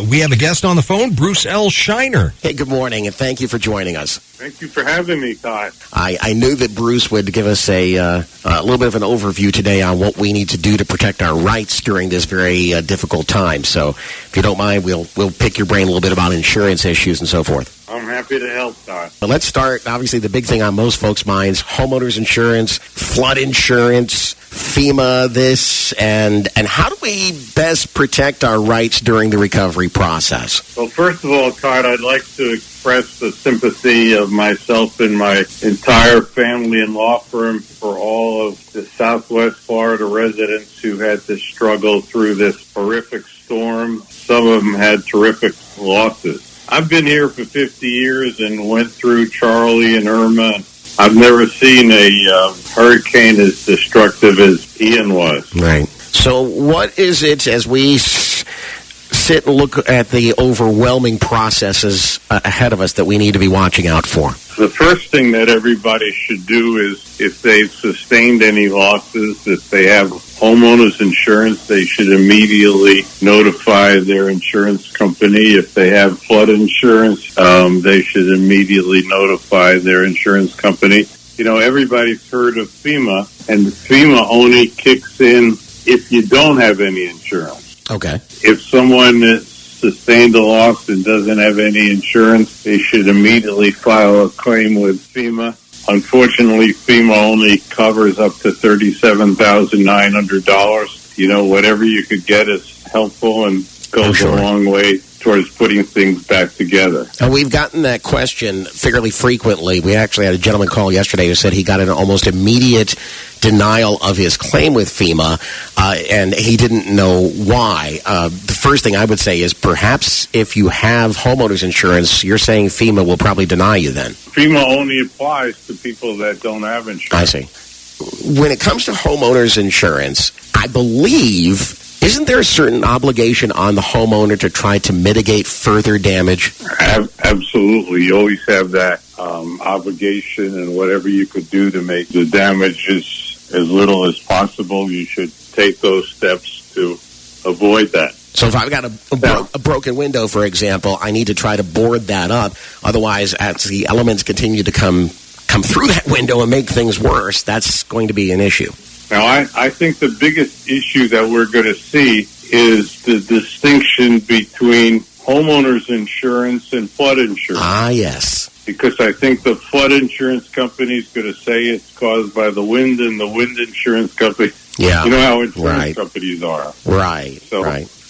We have a guest on the phone, Bruce L. Scheiner. Hey, good morning, and thank you for joining us. Thank you for having me, Todd. I knew that Bruce would give us a little bit of an overview today on what we need to do to protect our rights during this very difficult time. So, if you don't mind, we'll pick your brain a little bit about insurance issues and so forth. I'm happy to help, Todd. But let's start, obviously, the big thing on most folks' minds, homeowners insurance, flood insurance, FEMA, this, and how do we best protect our rights during the recovery process? Well, first of all, Todd, I'd like to express the sympathy of myself and my entire family and law firm for all of the Southwest Florida residents who had to struggle through this horrific storm. Some of them had terrific losses. I've been here for 50 years and went through Charlie and Irma. I've never seen a hurricane as destructive as Ian was. Right. So what is it, as we sit and look at the overwhelming processes ahead of us, that we need to be watching out for? The first thing that everybody should do is, if they've sustained any losses, if they have homeowners insurance, they should immediately notify their insurance company. If they have flood insurance, they should immediately notify their insurance company. You know, everybody's heard of FEMA, and FEMA only kicks in if you don't have any insurance. Okay. If someone has sustained a loss and doesn't have any insurance, they should immediately file a claim with FEMA. Unfortunately, FEMA only covers up to $37,900. You know, whatever you could get is helpful and goes a long way towards putting things back together. And we've gotten that question fairly frequently. We actually had a gentleman call yesterday who said he got an almost immediate denial of his claim with FEMA, and he didn't know why. The first thing I would say is, perhaps if you have homeowners insurance, you're saying FEMA will probably deny you then. FEMA only applies to people that don't have insurance. I see. When it comes to homeowners insurance, I believe, isn't there a certain obligation on the homeowner to try to mitigate further damage? Absolutely. You always have that obligation, and whatever you could do to make the damage as little as possible, you should take those steps to avoid that. So if I've got a broken window, for example, I need to try to board that up. Otherwise, as the elements continue to come through that window and make things worse, that's going to be an issue. Now, I think the biggest issue that we're going to see is the distinction between homeowners insurance and flood insurance. Ah, yes. Because I think the flood insurance company is going to say it's caused by the wind, and the wind insurance company, you know how insurance companies are. Right, so,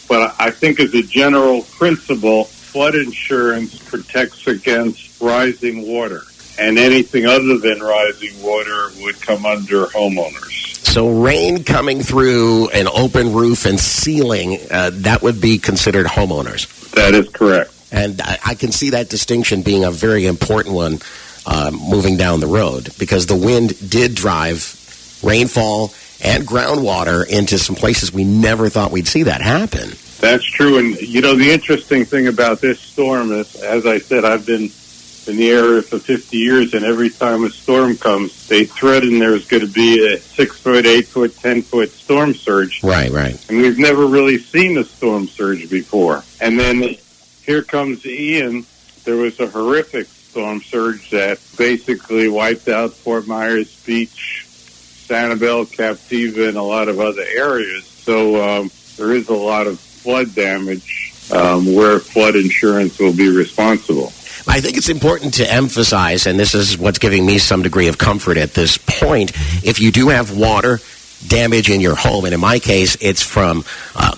But I think as a general principle, flood insurance protects against rising water. And anything other than rising water would come under homeowners. So rain coming through an open roof and ceiling, that would be considered homeowners. That is correct. And I can see that distinction being a very important one moving down the road, because the wind did drive rainfall and groundwater into some places we never thought we'd see that happen. That's true. And, you know, the interesting thing about this storm is, as I said, I've been in the area for 50 years, and every time a storm comes, they threaten there's going to be a 6-foot, 8-foot, 10-foot storm surge. Right. And we've never really seen a storm surge before. And then here comes Ian. There was a horrific storm surge that basically wiped out Fort Myers Beach, Sanibel, Captiva, and a lot of other areas. So there is a lot of flood damage where flood insurance will be responsible. I think it's important to emphasize, and this is what's giving me some degree of comfort at this point, if you do have water damage in your home, and in my case, it's from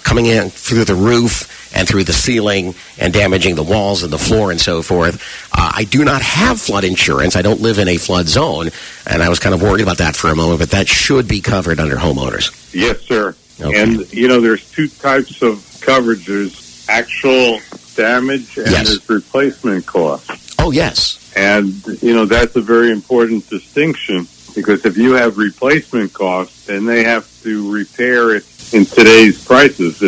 coming in through the roof and through the ceiling and damaging the walls and the floor and so forth. I do not have flood insurance. I don't live in a flood zone, and I was kind of worried about that for a moment, but that should be covered under homeowners. Yes, sir. Okay. And, you know, there's two types of coverage. There's actual damage and there's replacement costs. Oh, yes. And, you know, that's a very important distinction, because if you have replacement costs, then they have to repair it in today's prices.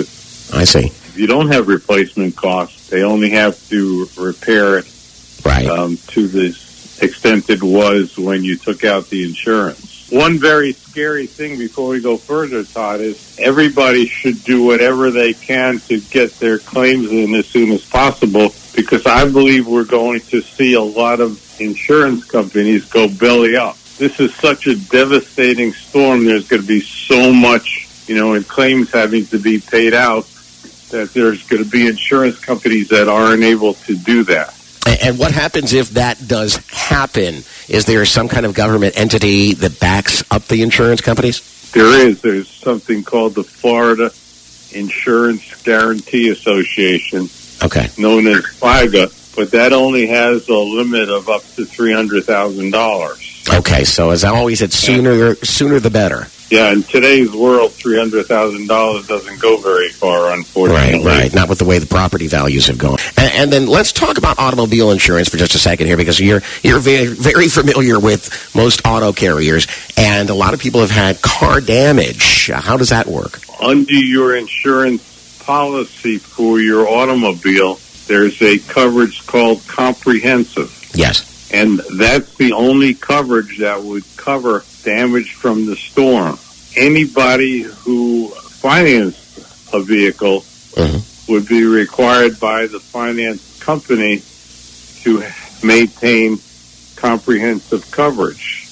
I see. If you don't have replacement costs, they only have to repair it to the extent it was when you took out the insurance. One very scary thing before we go further, Todd, is everybody should do whatever they can to get their claims in as soon as possible, because I believe we're going to see a lot of insurance companies go belly up. This is such a devastating storm. There's going to be so much, in claims having to be paid out, that there's going to be insurance companies that aren't able to do that. And what happens if that does happen? Is there some kind of government entity that backs up the insurance companies? There is. There's something called the Florida Insurance Guarantee Association, known as FIGA, but that only has a limit of up to $300,000. Okay, so as I always said, sooner the better. Yeah, in today's world, $300,000 doesn't go very far, unfortunately. Right. Not with the way the property values have gone. And then let's talk about automobile insurance for just a second here, because you're very, very familiar with most auto carriers, and a lot of people have had car damage. How does that work? Under your insurance policy for your automobile, there's a coverage called comprehensive. Yes. And that's the only coverage that would cover damage from the storm. Anybody who financed a vehicle would be required by the finance company to maintain comprehensive coverage.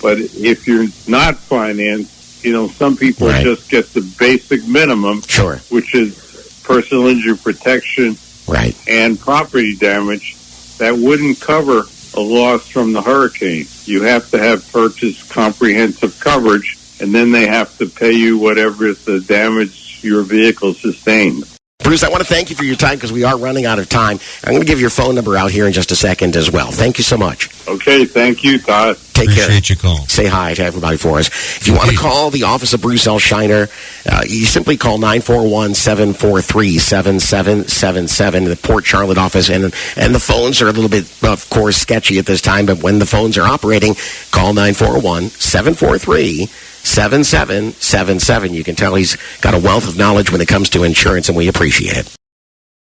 But if you're not financed, some people just get the basic minimum, which is personal injury protection and property damage. That wouldn't cover a loss from the hurricane. You have to have purchased comprehensive coverage, and then they have to pay you whatever the damage your vehicle sustained. Bruce, I want to thank you for your time, because we are running out of time. I'm going to give your phone number out here in just a second as well. Thank you so much. Okay, thank you, Todd. Take care. Appreciate your call. Say hi to everybody for us. If you want to call the office of Bruce L. Scheiner, you simply call 941-743-7777, the Port Charlotte office. And the phones are a little bit, of course, sketchy at this time, but when the phones are operating, call 941-743-7777. You can tell he's got a wealth of knowledge when it comes to insurance, and we appreciate it.